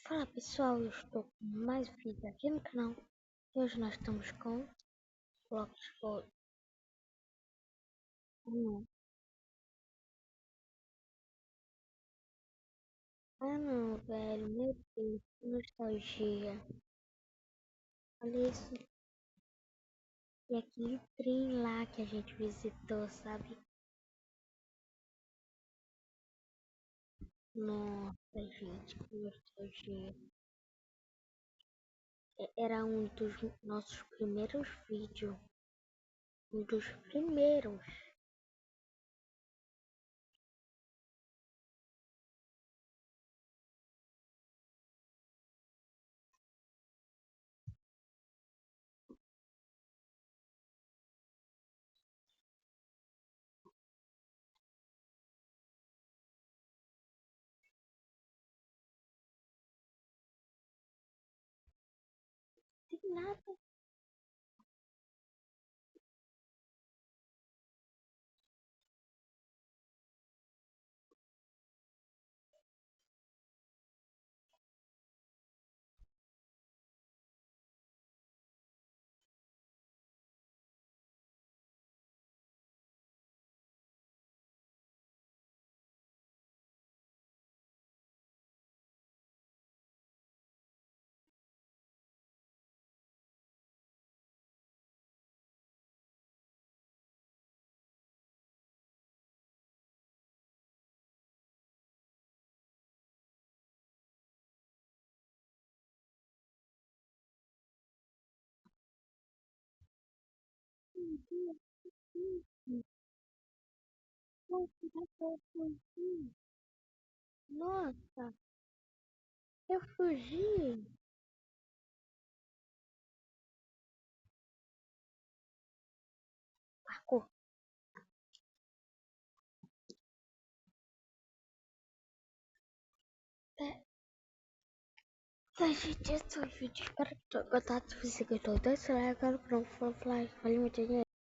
Fala pessoal, eu estou com mais vídeo aqui no canal. E hoje nós estamos com blocos de fogo. Não. Ah não, velho, meu Deus, que nostalgia. Olha isso. E aquele trem lá que a gente visitou, sabe? Nossa, gente, que nostalgia. Era um dos nossos primeiros vídeos. Um dos primeiros. Tem nada. Eu fugi. Nossa, eu fugi. Marcou. Tá, gente, esse foi o vídeo. Espero que tenham gostado. Se você gostou, deixa o like, agora pronto, falou, valeu, muito dinheiro.